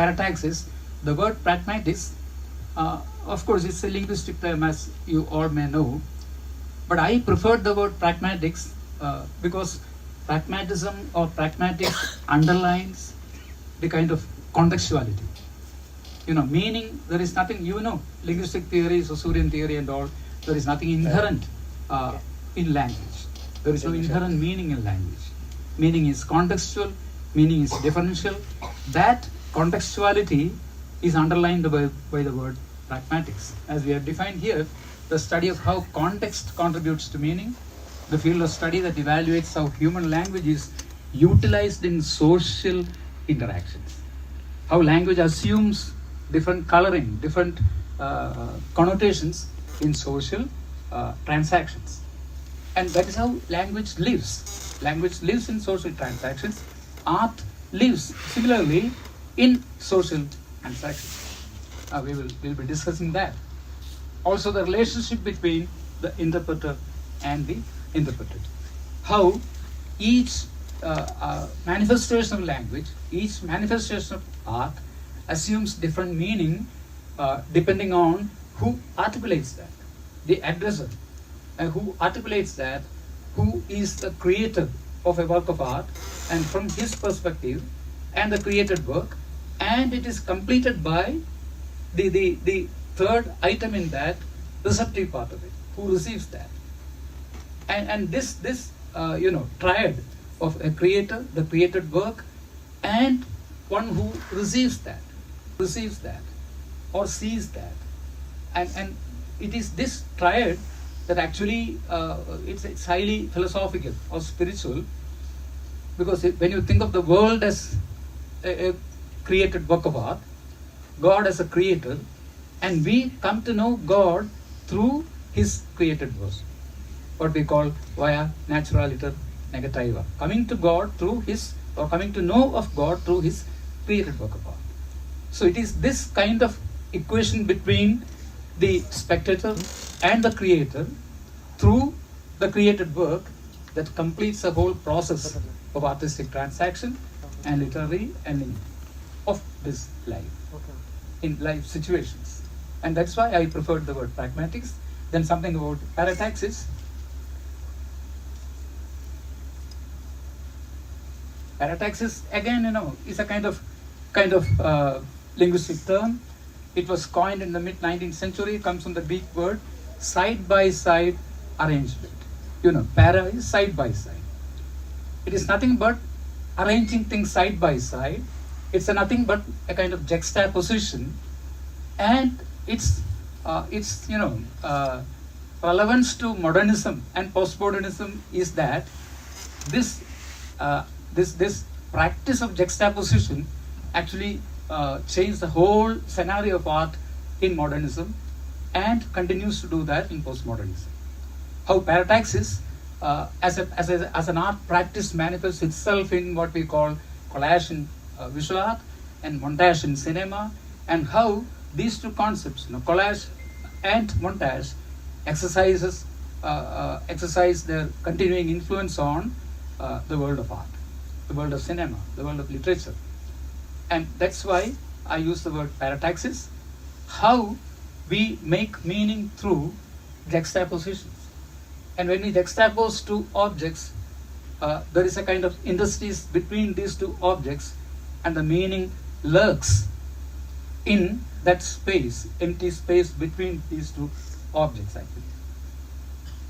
parataxis, the word pragmatics, of course, it's a linguistic term, as you all may know, but I preferred the word pragmatics because pragmatism or pragmatics underlines the kind of contextuality. Meaning, there is nothing, linguistic theory, Saussurean theory and all, there is nothing inherent in language. There is no inherent meaning in language. Meaning is contextual, meaning is differential. That contextuality is underlined by the word pragmatics. As we have defined here, the study of how context contributes to meaning, the field of study that evaluates how human language is utilized in social interactions, how language assumes different coloring, different connotations in social transactions. And that is how language lives. Language lives in social transactions. Art lives similarly in social transactions. We'll be discussing that. Also, the relationship between the interpreter and the interpreted. How each manifestation of language, each manifestation of art assumes different meaning depending on who articulates that. The addresser, who articulates that, who is the creator of a work of art, and from his perspective and the created work, and it is completed by the third item in that, receptive part of it, who receives that. And this triad of a creator, the created work, and one who receives that or sees that. And it is this triad that actually it's highly philosophical or spiritual, because when you think of the world as a created work of art, God as a creator, and we come to know God through his created work, what we call via naturaliter negativa, coming to God through his, or coming to know of God through his created work of art. So it is this kind of equation between the spectator and the creator through the created work that completes the whole process of artistic transaction and literary ending of this life, in life situations. And that's why I preferred the word pragmatics. Then something about parataxis. Parataxis, again, is a kind of linguistic term. It was coined in the mid-19th century. It comes from the Greek word side-by-side arrangement. Para is side-by-side. It is nothing but arranging things side-by-side. It's nothing but a kind of juxtaposition, and its relevance to modernism and postmodernism is that this practice of juxtaposition actually changed the whole scenario of art in modernism and continues to do that in postmodernism. How parataxis as an art practice manifests itself in what we call collage in visual art and montage in cinema, and how these two concepts, collage and montage, exercise their continuing influence on the world of art, the world of cinema, the world of literature. And that's why I use the word parataxis, how we make meaning through juxtapositions. And when we juxtapose two objects, there is a kind of interstice between these two objects, and the meaning lurks in that space, empty space between these two objects, actually.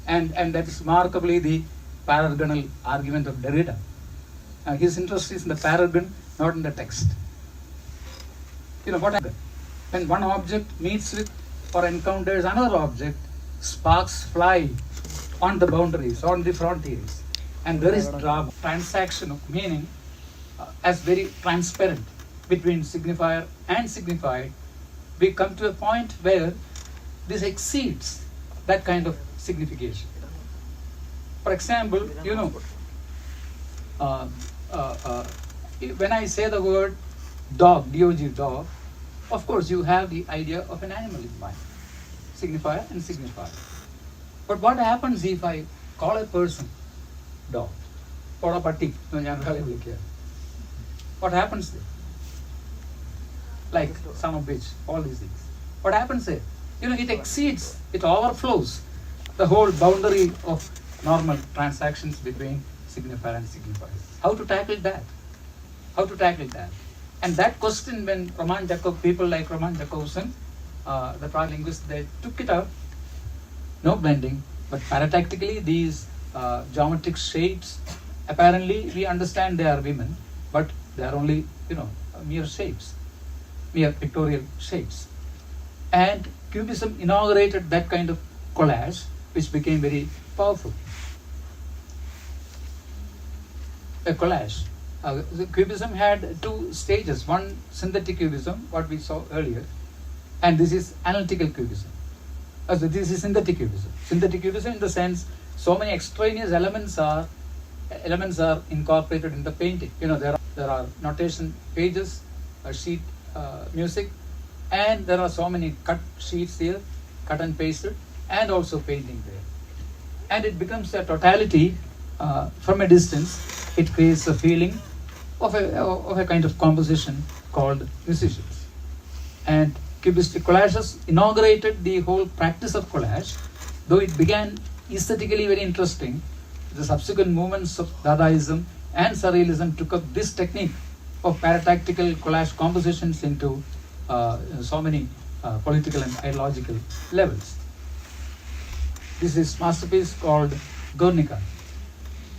And that is remarkably the paragonal argument of Derrida. His interest is in the paragon, not in the text. What happens when one object meets with or encounters another object? Sparks fly on the boundaries, on the frontiers, and there is drama, transaction of meaning as very transparent between signifier and signified. We come to a point where this exceeds that kind of signification. For example, when I say the word dog, D-O-G, dog, of course you have the idea of an animal in mind, signifier and signifier. But what happens if I call a person dog? What happens there? like son of bitch, all these things. What happens there? It exceeds, it overflows the whole boundary of normal transactions between signifier and signifier. How to tackle that? How to tackle that? And that question, when people like Roman Jakobson, the prior linguist, they took it up, no blending, but paratactically these geometric shapes, apparently we understand they are women, but they are only, mere shapes, mere pictorial shapes. And Cubism inaugurated that kind of collage, which became very powerful. A collage. Cubism had two stages. One, synthetic cubism, what we saw earlier, and this is analytical cubism. So this is synthetic cubism. Synthetic cubism in the sense, so many extraneous elements are incorporated in the painting. There are notation pages, sheet music, and there are so many cut sheets here, cut and pasted, and also painting there. And it becomes a totality from a distance. It creates a feeling of a kind of composition called musicians. And Cubistic collages inaugurated the whole practice of collage, though it began aesthetically very interesting. The subsequent movements of Dadaism and Surrealism took up this technique of paratactical collage compositions into so many political and ideological levels. This is masterpiece called Guernica.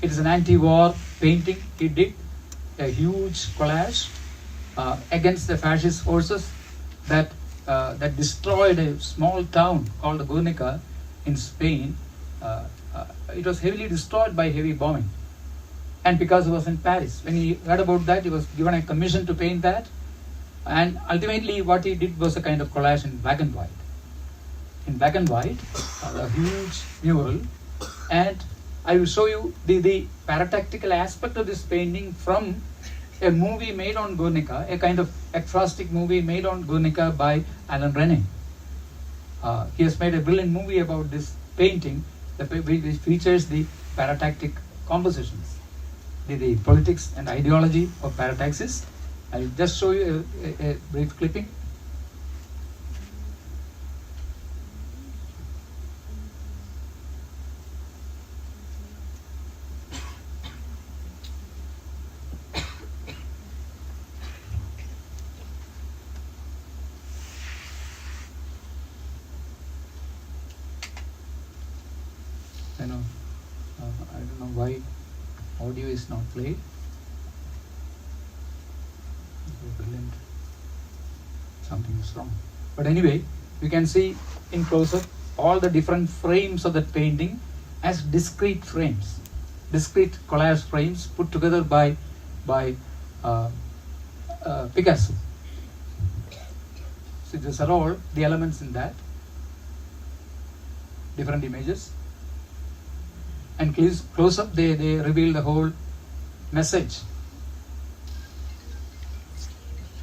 It is an anti-war painting. He did a huge collage against the fascist forces that destroyed a small town called Guernica in Spain. It was heavily destroyed by heavy bombing. And Picasso was in Paris. When he heard about that, he was given a commission to paint that. And ultimately what he did was a kind of collage in black and white. In black and white, a huge mural. And I will show you the paratactical aspect of this painting from a movie made on Guernica, a kind of ekphrastic movie made on Guernica by Alain Resnais. He has made a brilliant movie about this painting which features the paratactic compositions, the politics and ideology of parataxis. I will just show you a brief clipping. I don't know why audio is not played. Brilliant. Something is wrong. But anyway, you can see in close-up all the different frames of the painting as discrete frames, discrete collage frames put together by Picasso. So these are all the elements in that, different images. And close up, they reveal the whole message,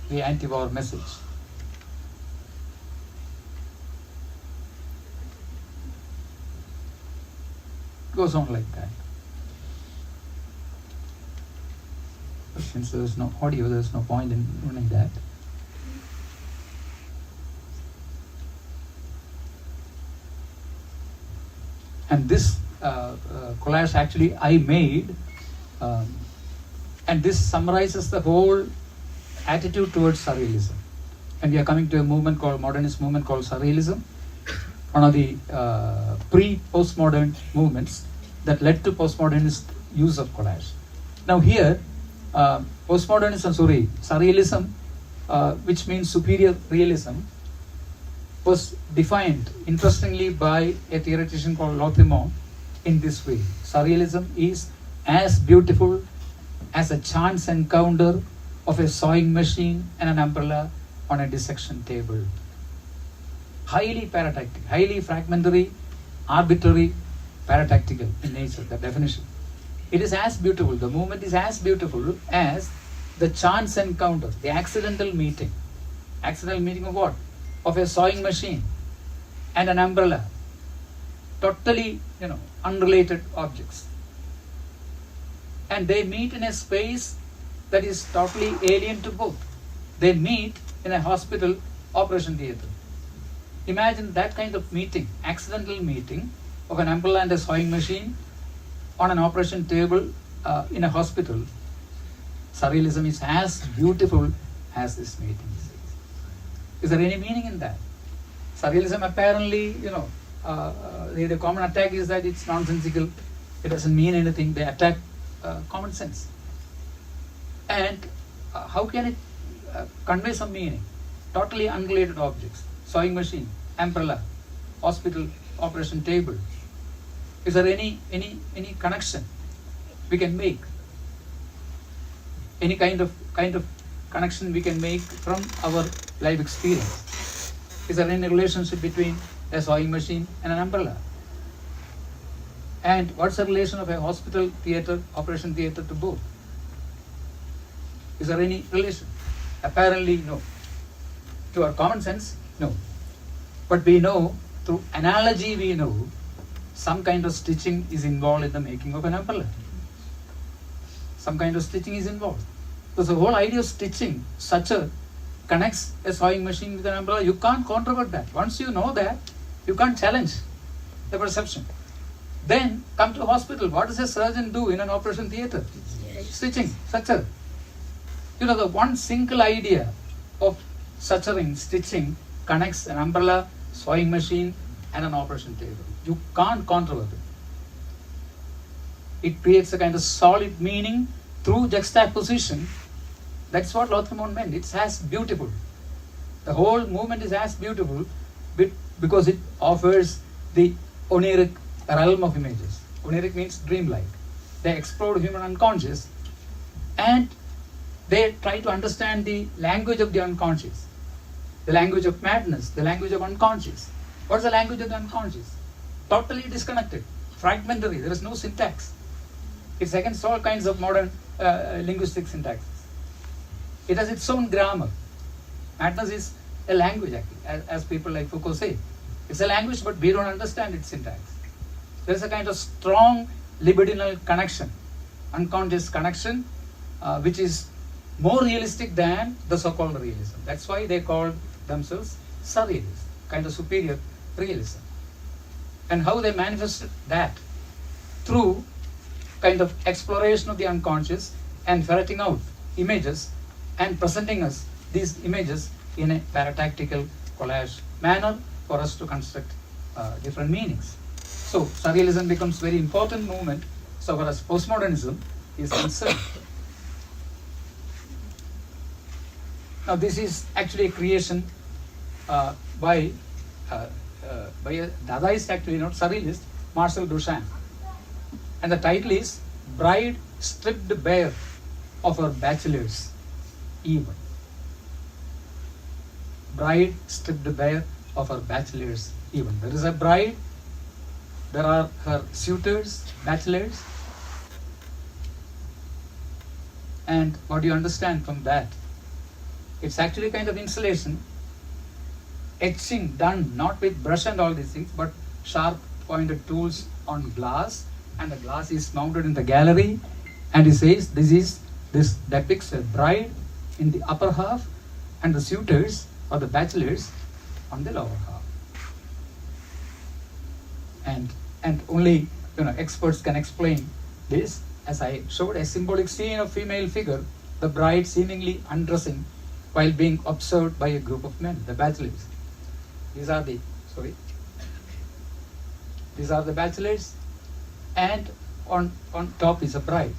the anti-war message. It goes on like that. But since there is no audio, there is no point in running that. And this collage actually I made, and this summarizes the whole attitude towards Surrealism. And we are coming to a movement called modernist movement called Surrealism, one of the pre-postmodern movements that led to postmodernist use of collage. Now here, Surrealism, which means superior realism, was defined interestingly by a theoretician called Lautréamont in this way. Surrealism is as beautiful as a chance encounter of a sewing machine and an umbrella on a dissection table. Highly paratactic, highly fragmentary, arbitrary, paratactical in nature, the definition. It is as beautiful, the movement is as beautiful as the chance encounter, the accidental meeting. Accidental meeting of what? Of a sewing machine and an umbrella. Totally, unrelated objects. And they meet in a space that is totally alien to both. They meet in a hospital operation theatre. Imagine that kind of meeting, accidental meeting of an umbrella and a sewing machine on an operation table in a hospital. Surrealism is as beautiful as this meeting is. Is there any meaning in that? Surrealism apparently, the common attack is that it's nonsensical. It doesn't mean anything. They attack common sense. And how can it convey some meaning? Totally unrelated objects. Sewing machine, umbrella, hospital, operation table. Is there any connection we can make? Any kind of connection we can make from our life experience? Is there any relationship between a sewing machine and an umbrella? And what's the relation of a hospital theatre, operation theatre to both? Is there any relation? Apparently no. To our common sense, no. But we know, through analogy we know, some kind of stitching is involved in the making of an umbrella. Some kind of stitching is involved. Because the whole idea of stitching, suture, connects a sewing machine with an umbrella. You can't controvert that. Once you know that, you can't challenge the perception. Then come to hospital. What does a surgeon do in an operation theatre? Stitching, suture. The one single idea of suturing, stitching, connects an umbrella, sewing machine, and an operation table. You can't controvert it. It creates a kind of solid meaning through juxtaposition. That's what Lautréamont meant. It's as beautiful. The whole movement is as beautiful because it offers the oniric realm of images. Oniric means dreamlike. They explore human unconscious and they try to understand the language of the unconscious, the language of madness, the language of unconscious. What's the language of the unconscious? Totally disconnected, fragmentary. There is no syntax. It's against all kinds of modern linguistic syntaxes. It has its own grammar. Madness is a language, actually, as people like Foucault say. It's a language, but we don't understand its syntax. There is a kind of strong libidinal connection, unconscious connection, which is more realistic than the so-called realism. That's why they call themselves surrealists, kind of superior realism. And how they manifested that? Through kind of exploration of the unconscious and ferreting out images and presenting us these images in a paratactical collage manner for us to construct different meanings. So surrealism becomes very important movement so far as postmodernism is concerned. Now this is actually a creation by a Dadaist, actually not surrealist, Marcel Duchamp. And the title is Bride Stripped Bare of Her Bachelor's Even. Bride stripped bare of her bachelor's even. There is a bride, there are her suitors, bachelors. And what do you understand from that? It's actually kind of installation, etching done not with brush and all these things, but sharp pointed tools on glass, and the glass is mounted in the gallery, and he says this depicts a bride in the upper half and the suitors or the bachelors on the lower half. And only experts can explain this. As I showed, a symbolic scene of female figure, the bride seemingly undressing while being observed by a group of men, the bachelors. These are the bachelors, and on top is a bride.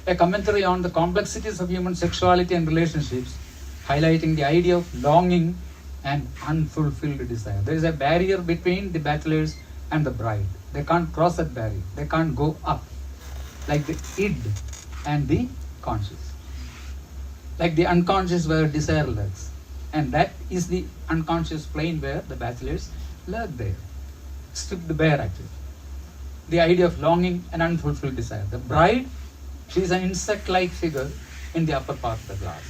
A commentary on the complexities of human sexuality and relationships, highlighting the idea of longing and unfulfilled desire. There is a barrier between the bachelors and the bride. They can't cross that barrier. They can't go up, like the id and the conscious. Like the unconscious where desire lurks. And that is the unconscious plane where the bachelors lurk there. Stripped bare, actually. The idea of longing and unfulfilled desire. The bride, she is an insect-like figure in the upper part of the glass.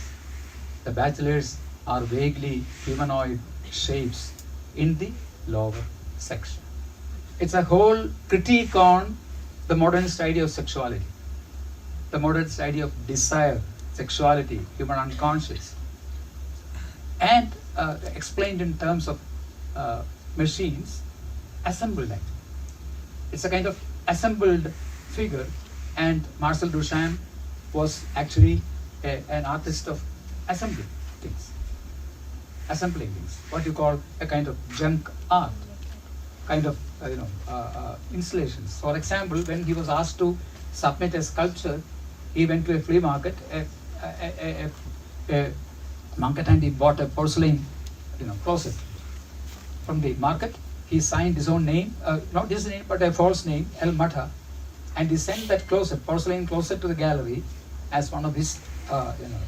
The bachelors are vaguely humanoid shapes in the lower section. It's a whole critique on the modernist idea of sexuality, the modernist idea of desire, sexuality, human unconscious. and explained in terms of machines, assembled actually. It's a kind of assembled figure, and Marcel Duchamp was actually an artist of assembling things. Assembling things, what you call a kind of junk art, kind of installations. For example, when he was asked to submit a sculpture, he went to a flea market, a market, and he bought a porcelain, closet from the market. He signed his own name, not his name, but a false name, El Matha, and he sent that closet, porcelain closet, to the gallery as one of his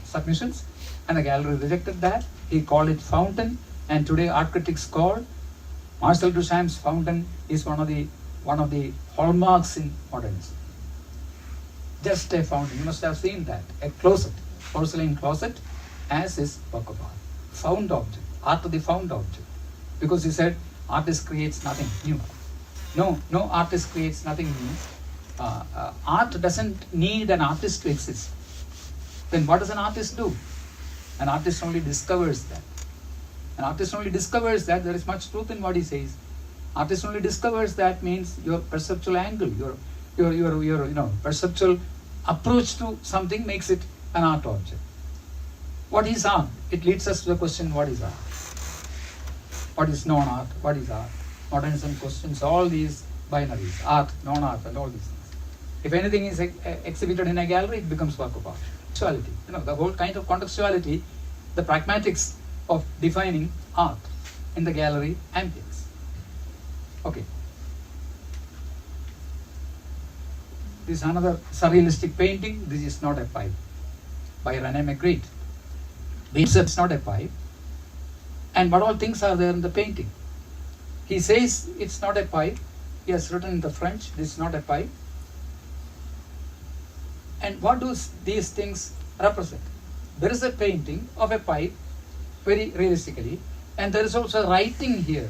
submissions, and the gallery rejected that. He called it fountain, and today art critics call Marcel Duchamp's fountain is one of the hallmarks in modernism. Just a fountain, you must have seen that, a closet, porcelain closet, as his work of art. Found object, art of the found object, because he said artist creates nothing new. No artist creates nothing new. Art doesn't need an artist to exist. Then what does an artist do? An artist only discovers that. An artist only discovers that. There is much truth in what he says. Artist only discovers that means your perceptual angle, your perceptual approach to something makes it an art object. What is art? It leads us to the question, what is art? What is non-art? What is art? Modernism questions all these binaries, art, non-art, and all these things. If anything is exhibited in a gallery, it becomes work of art. Contextuality, the whole kind of contextuality, the pragmatics of defining art in the gallery ambience. Okay. This is another surrealistic painting. This is not a pipe, by René Magritte. It's not a pipe. And what all things are there in the painting? He says it's not a pipe. He has written in the French, this is not a pipe. And what do these things represent? There is a painting of a pipe, very realistically, and there is also writing here.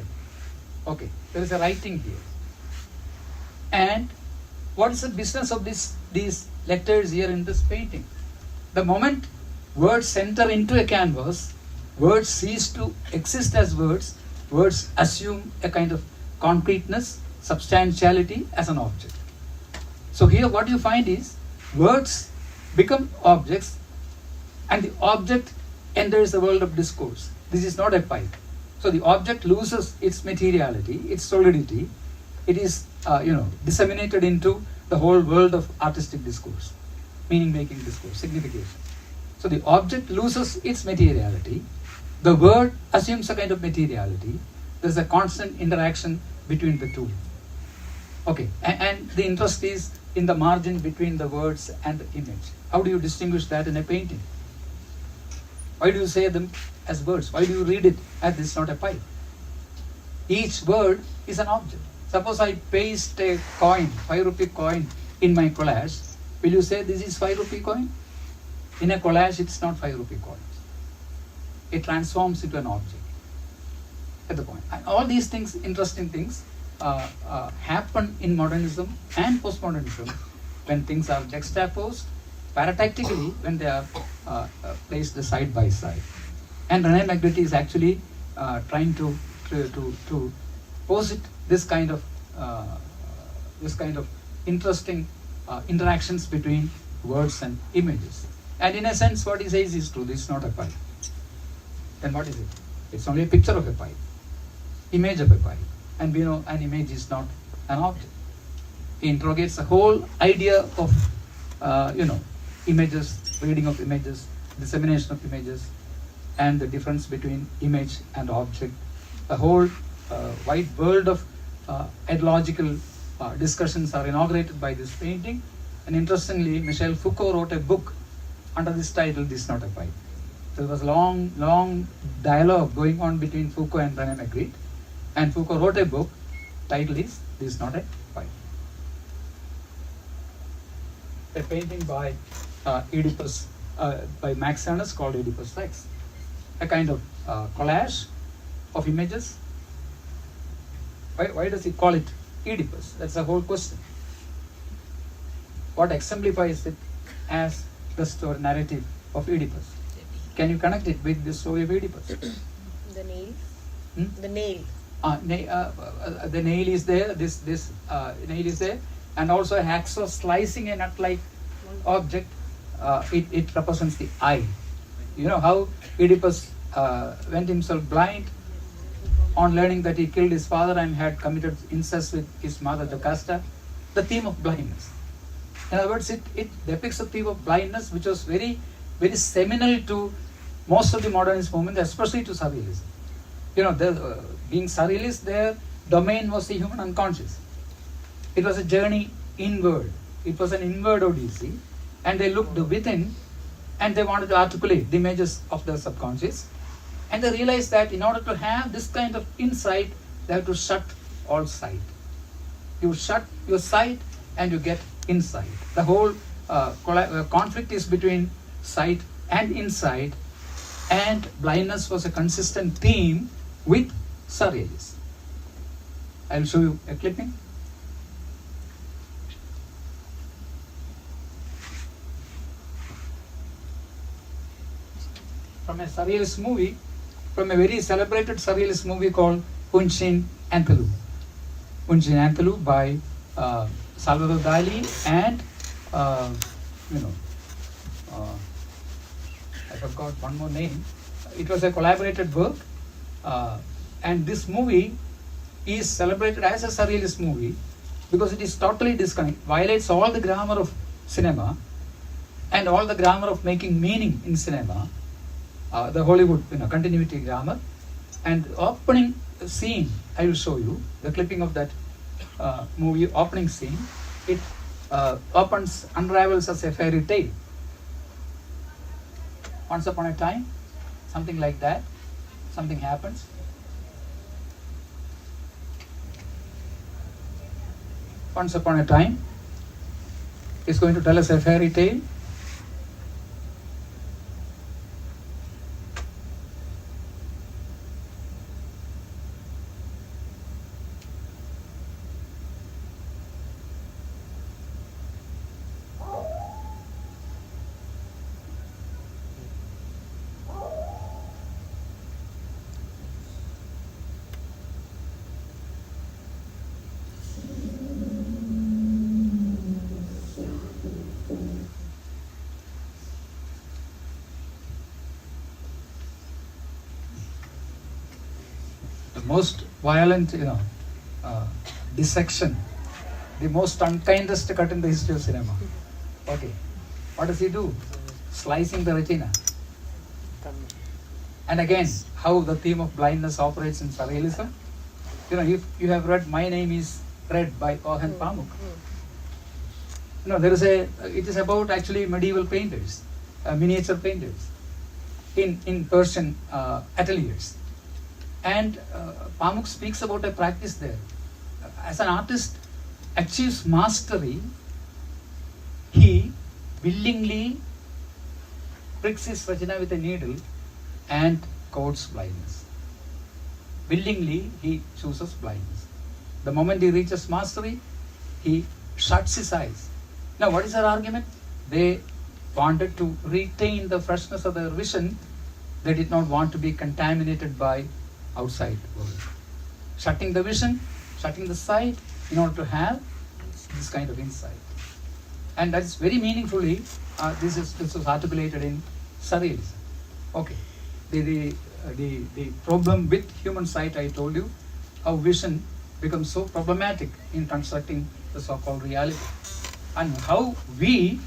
Okay, there is a writing here. And what is the business of these letters here in this painting? The moment words enter into a canvas, words cease to exist as words. Words assume a kind of concreteness, substantiality as an object. So here what you find is words become objects, and the object enters the world of discourse. This is not a pipe. So the object loses its materiality, its solidity. It is disseminated into the whole world of artistic discourse, meaning-making discourse, signification. So the object loses its materiality. The word assumes a kind of materiality. There's a constant interaction between the two. Okay, and the interest is in the margin between the words and the image. How do you distinguish that in a painting? Why do you say them as words? Why do you read it as this is not a pipe? Each word is an object. Suppose I paste a coin, 5 rupee coin, in my collage. Will you say this is 5 rupee coin? In a collage, it's not 5 rupee coin. It transforms into an object at the point. And all these things, interesting things, happen in modernism and postmodernism when things are juxtaposed, paratactically when they are placed side by side. And René Magritte is actually trying to posit this kind of interesting interactions between words and images. And in a sense, what he says is true. This is not a pipe. Then what is it? It's only a picture of a pipe, image of a pipe. And we know an image is not an object. He interrogates the whole idea of, images, reading of images, dissemination of images, and the difference between image and object. The whole wide world of etymological discussions are inaugurated by this painting. And interestingly, Michel Foucault wrote a book under this title, This is Not a Pipe. So there was long dialogue going on between Foucault and René Magritte. And Foucault wrote a book, title is This is Not a Pipe. A painting by Oedipus, by Max Ernst, called Oedipus Rex. A kind of collage of images. Why does he call it Oedipus? That's the whole question. What exemplifies it as the story narrative of Oedipus? Can you connect it with this Soviet Oedipus? The nail. Hmm? The nail. The nail is there, this nail is there, and also a hacksaw slicing a nut-like object. It represents the eye. You know how Oedipus went himself blind on learning that he killed his father and had committed incest with his mother Jocasta. The theme of blindness. In other words, it depicts a theme of blindness which was very, very seminal to most of the modernist movement, especially to surrealism. You know, being surrealist, their domain was the human unconscious. It was a journey inward. It was an inward odyssey, and they looked within, and they wanted to articulate the images of the subconscious, and they realized that in order to have this kind of insight, they have to shut all sight. You shut your sight, and you get insight. The whole conflict is between sight and insight, and blindness was a consistent theme with surrealism. I'll show you a clipping. From a surrealist movie, from a very celebrated surrealist movie called Unseen Anthelou. Unseen Anthelou by Salvador Dali and I forgot one more name. It was a collaborated work, and this movie is celebrated as a surrealist movie because it is totally disconnected, violates all the grammar of cinema and all the grammar of making meaning in cinema, the Hollywood continuity grammar. And opening scene, I will show you the clipping of that movie opening scene. It unravels as a fairy tale. Once upon a time, something like that, something happens. Once upon a time, is going to tell us a fairy tale. Most violent, dissection, the most unkindest cut in the history of cinema. Okay, what does he do? Slicing the retina. And again, how the theme of blindness operates in surrealism. If you have read My Name is Red by Orhan Pamuk. It is about actually medieval painters, miniature painters in Persian ateliers. And Pamuk speaks about a practice there. As an artist achieves mastery, he willingly pricks his vagina with a needle and courts blindness. Willingly, he chooses blindness. The moment he reaches mastery, he shuts his eyes. Now, what is her argument? They wanted to retain the freshness of their vision. They did not want to be contaminated by outside world. Shutting the vision, shutting the sight in order to have this kind of insight. And that's very meaningfully, this was articulated in surrealism. Okay, the problem with human sight, I told you, how vision becomes so problematic in constructing the so-called reality. And how we,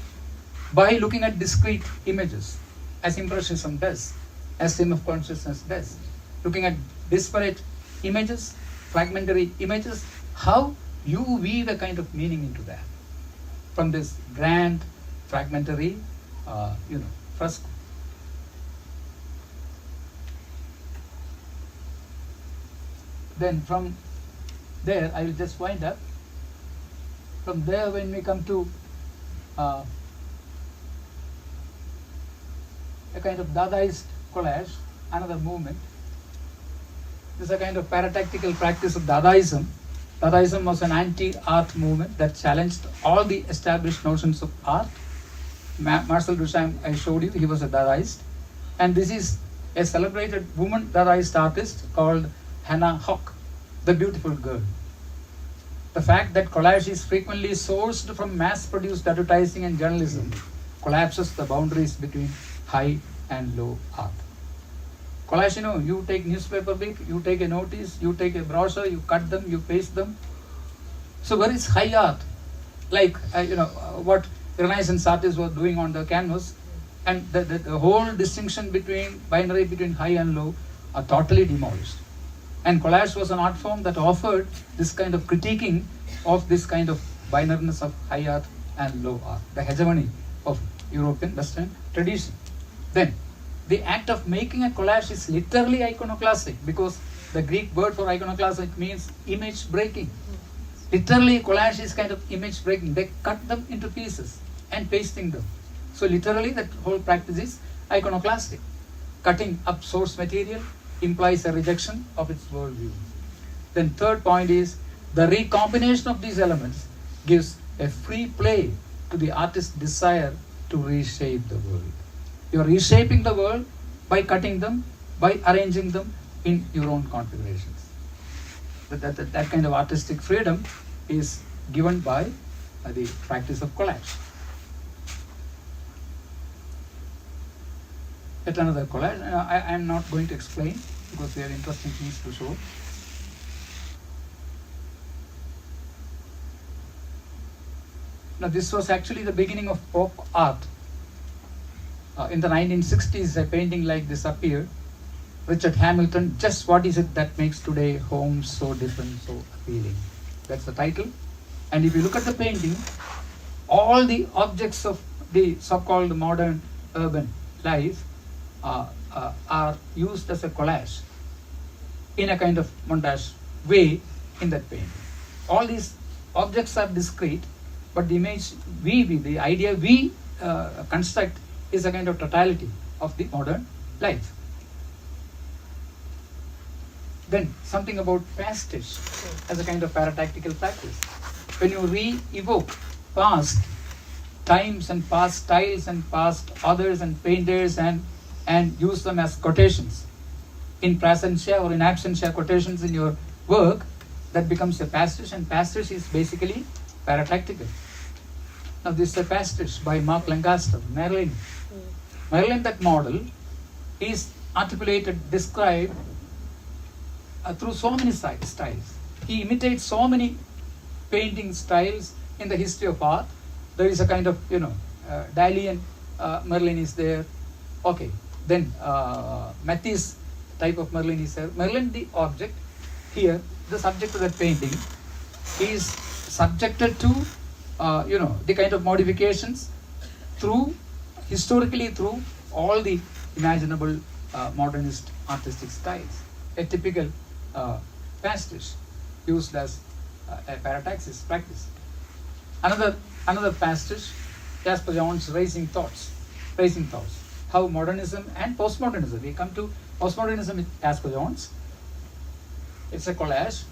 by looking at discrete images, as Impressionism does, as stream of consciousness does, looking at disparate images, fragmentary images, how you weave a kind of meaning into that from this grand fragmentary fresco. Then from there, I will just wind up. From there, when we come to a kind of Dadaist collage, another movement. This is a kind of paratactical practice of Dadaism. Dadaism was an anti-art movement that challenged all the established notions of art. Marcel Duchamp, I showed you, he was a Dadaist. And this is a celebrated woman Dadaist artist called Hannah Hock, the beautiful girl. The fact that collage is frequently sourced from mass-produced advertising and journalism collapses the boundaries between high and low art. Collage, you take newspaper clip, you take a notice, you take a brochure, you cut them, you paste them. So where is high art? Like, what Renaissance artists were doing on the canvas, and the whole distinction binary between high and low are totally demolished. And collage was an art form that offered this kind of critiquing of this kind of binariness of high art and low art, the hegemony of European Western tradition. Then, the act of making a collage is literally iconoclastic, because the Greek word for iconoclastic means image breaking. Literally, collage is kind of image breaking. They cut them into pieces and pasting them. So literally, that whole practice is iconoclastic. Cutting up source material implies a rejection of its worldview. Then third point is, the recombination of these elements gives a free play to the artist's desire to reshape the world. You are reshaping the world by cutting them, by arranging them in your own configurations. That kind of artistic freedom is given by the practice of collage. Yet another collage. I am not going to explain because they are interesting things to show. Now this was actually the beginning of pop art. In the 1960s, a painting like this appeared. Richard Hamilton, Just What Is It That Makes Today Homes So Different, So Appealing? That's the title. And if you look at the painting, all the objects of the so-called modern urban life are used as a collage in a kind of montage way in that painting. All these objects are discrete, but the image the idea we construct is a kind of totality of the modern life. Then something about pastiche as a kind of paratactical practice. When you re-evoke past times and past styles and past authors and painters and use them as quotations in presentia or in absentia quotations in your work, that becomes a pastiche, and pastiche is basically paratactical. Now this is a pastiche by Mark Lancaster, Merlin. Merlin, that model, is articulated, described through so many styles. He imitates so many painting styles in the history of art. There is a kind of, Dali and Merlin is there. Okay, then Matisse type of Merlin is there. Merlin, the object, here, the subject of that painting, is subjected to, the kind of modifications historically through all the imaginable modernist artistic styles. A typical pastiche used as a parataxis practice. Another pastiche, Jasper Johns' Raising Thoughts. How modernism and postmodernism. We come to postmodernism with Jasper Johns. It's a collage,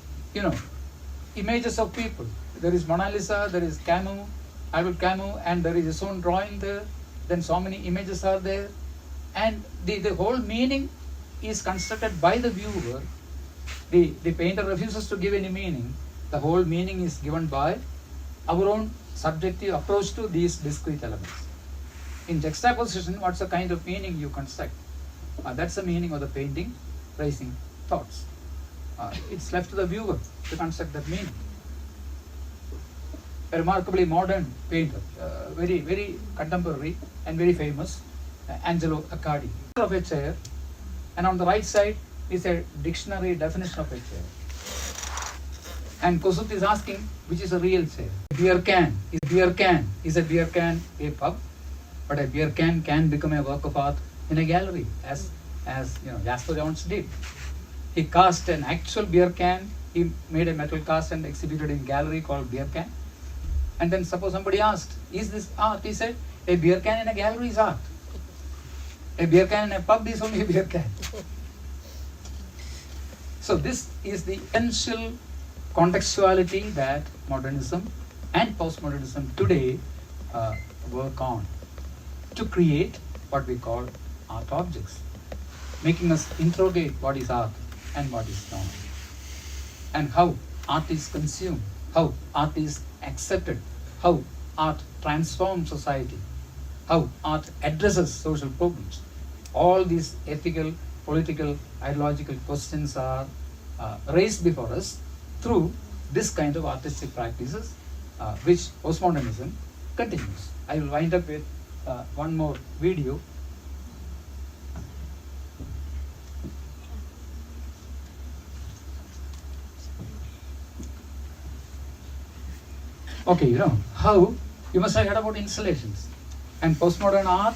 images of people. There is Mona Lisa, there is Camus, Albert Camus, and there is his own drawing there. Then so many images are there. And the whole meaning is constructed by the viewer. The painter refuses to give any meaning. The whole meaning is given by our own subjective approach to these discrete elements. In juxtaposition, what's the kind of meaning you construct? That's the meaning of the painting, Raising Thoughts. It's left to the viewer to construct that meaning. A remarkably modern painter, very, very contemporary and very famous, Angelo Accardi. Of a chair, and on the right side is a dictionary definition of a chair. And Kossuth is asking, which is a real chair? Is a beer can a pub? But a beer can become a work of art in a gallery, as Jasper Johns did. He cast an actual beer can. He made a metal cast and exhibited in a gallery called Beer Can. And then suppose somebody asked, is this art? He said, a beer can in a gallery is art. A beer can in a pub is only a beer can. So this is the essential contextuality that modernism and postmodernism today work on to create what we call art objects, making us interrogate what is art and what is not, and how art is consumed, how art is accepted, how art transforms society, how art addresses social problems. All these ethical, political, ideological questions are raised before us through this kind of artistic practices, which postmodernism continues. I will wind up with one more video. Okay, how you must have heard about installations, and postmodern art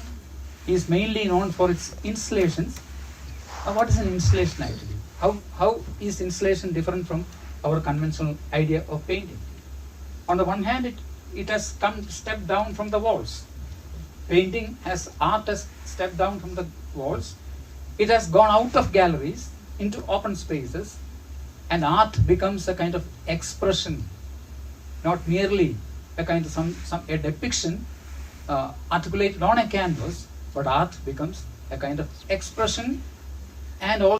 is mainly known for its installations. What is an installation actually? How is installation different from our conventional idea of painting? On the one hand, it has stepped down from the walls. Art has stepped down from the walls. It has gone out of galleries into open spaces, and art becomes a kind of expression, not merely a kind of a depiction articulated on a canvas, but art becomes a kind of expression and all.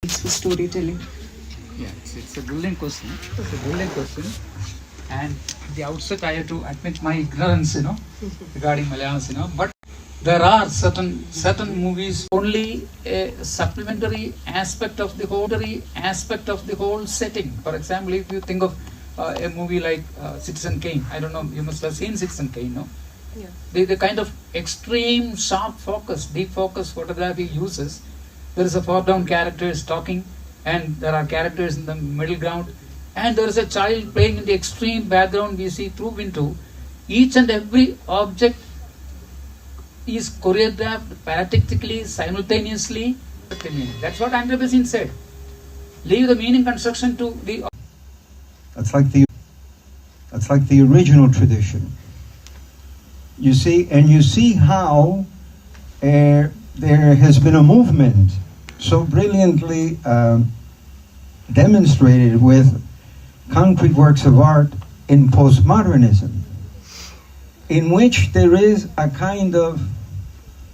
For storytelling? Yeah, it's a brilliant question. It's a brilliant question. And at the outset, I have to admit my ignorance, regarding Malayalam, but there are certain movies only a supplementary aspect of the whole setting. For example, if you think of a movie like Citizen Kane, I don't know, you must have seen Citizen Kane, no? Yeah. The kind of extreme sharp focus, deep focus photography uses. There is a foreground character is talking, and there are characters in the middle ground, and there is a child playing in the extreme background we see through window. Each and every object is choreographed paratictically, simultaneously. That's what Andre Bazin said. Leave the meaning construction to the... That's like the original tradition. You see how there has been a movement so brilliantly demonstrated with concrete works of art in postmodernism, in which there is a kind of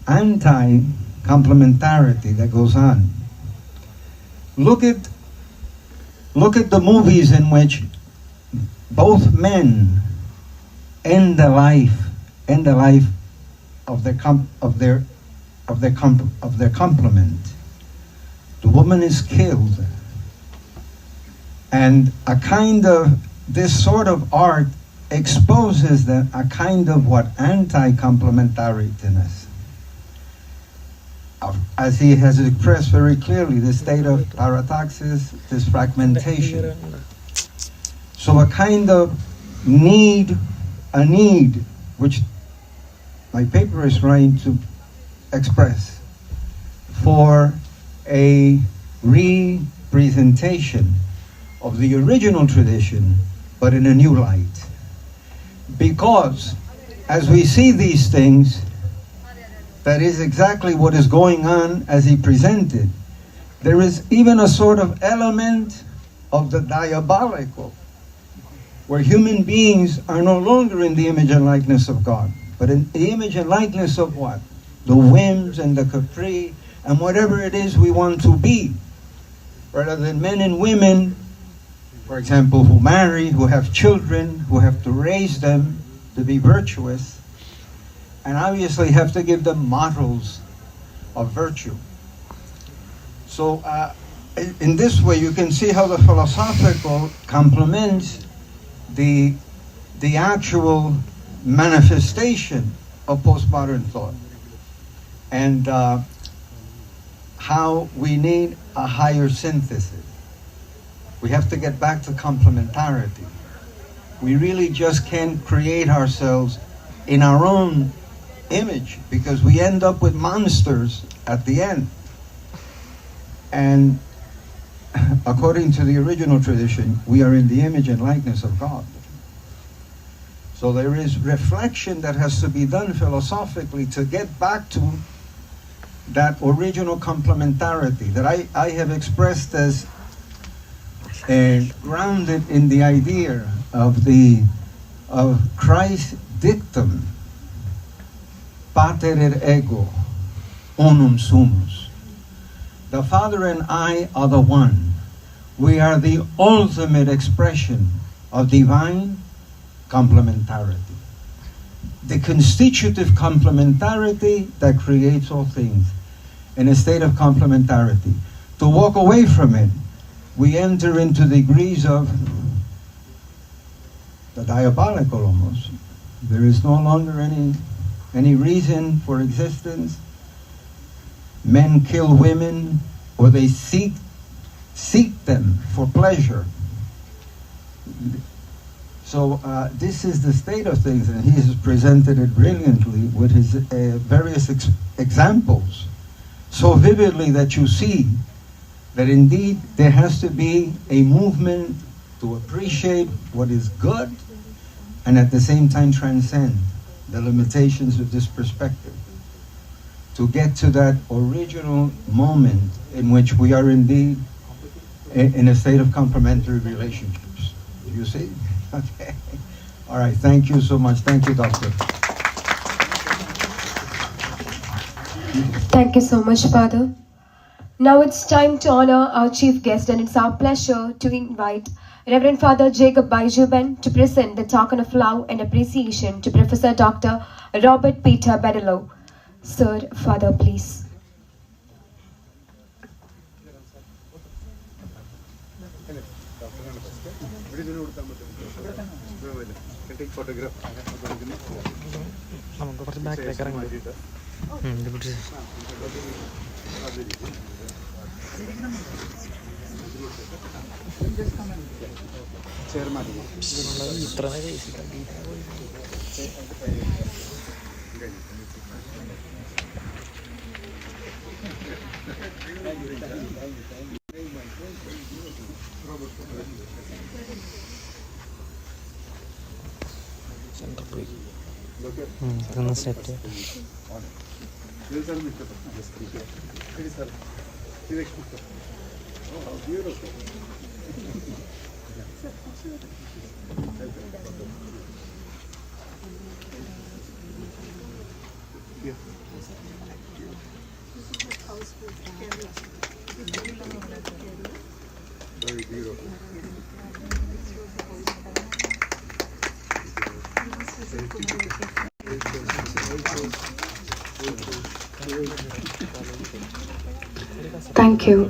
anti-complementarity that goes on. Look at the movies in which both men end the life of their complement. The woman is killed, and a kind of this sort of art exposes a kind of anti-complementariness, as he has expressed very clearly, the state of parataxis, this fragmentation. So a kind of need, which my paper is trying to express, for a representation of the original tradition, but in a new light. Because as we see these things, that is exactly what is going on as he presented. There is even a sort of element of the diabolical, where human beings are no longer in the image and likeness of God, but in the image and likeness of what? The whims and the capri and whatever it is we want to be. Rather than men and women, for example, who marry, who have children, who have to raise them to be virtuous, and obviously have to give them models of virtue. So in this way, you can see how the philosophical complements the actual manifestation of postmodern thought, and how we need a higher synthesis. We have to get back to complementarity. We really just can't create ourselves in our own image, because we end up with monsters at the end. And according to the original tradition, we are in the image and likeness of God. So there is reflection that has to be done philosophically to get back to that original complementarity that I have expressed as grounded in the idea of Christ's dictum, Pater et ego, unum sumus. The Father and I are the one. We are the ultimate expression of divine complementarity. The constitutive complementarity that creates all things in a state of complementarity. To walk away from it, we enter into degrees of the diabolical almost. There is no longer any reason for existence. Men kill women, or they seek them for pleasure. So this is the state of things, and he has presented it brilliantly with his various examples, so vividly that you see that indeed there has to be a movement to appreciate what is good and at the same time transcend the limitations of this perspective, to get to that original moment in which we are indeed in a state of complementary relationships. Do you see? Okay. All right. Thank you so much. Thank you, Doctor. Thank you so much, Father. Now it's time to honor our chief guest, and it's our pleasure to invite Reverend Father Jacob Baijuben to present the token of love and appreciation to Professor Dr. Robert Peter Beddoe. Sir, Father, please.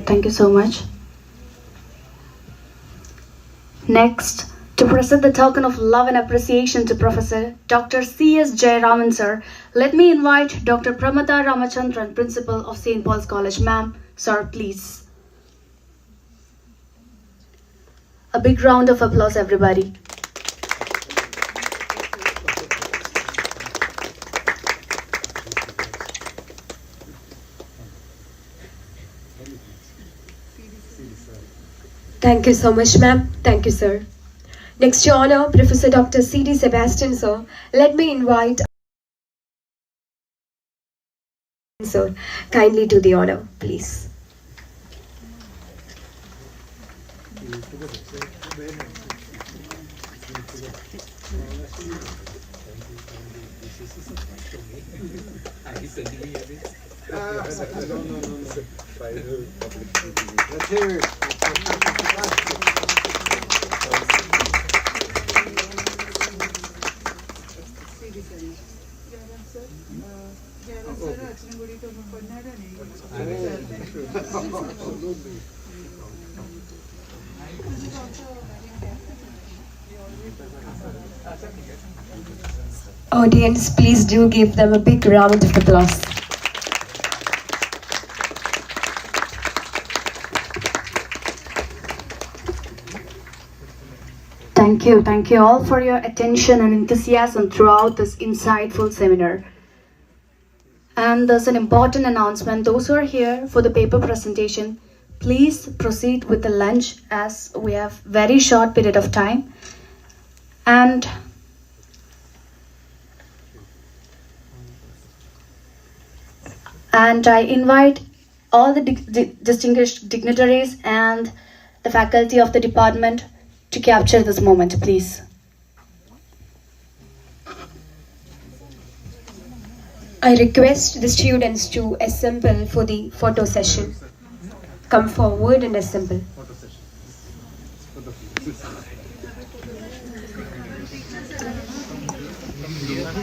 Thank you so much. Next, to present the token of love and appreciation to Professor Dr. C.S. Jayaraman, sir, let me invite Dr. Pramada Ramachandran, Principal of St. Paul's College. Ma'am, sir, please. A big round of applause, everybody. Thank you so much, ma'am. Thank you, sir. Next to honor Professor Dr. C.D. Sebastian, sir, let me invite sir kindly do the honor, please. Let's hear it. Audience, please do give them a big round of applause. Thank you all for your attention and enthusiasm throughout this insightful seminar. And there's an important announcement. Those who are here for the paper presentation, please proceed with the lunch as we have very short period of time. And I invite all the distinguished dignitaries and the faculty of the department to capture this moment, please. I request the students to assemble for the photo session. Come forward and assemble.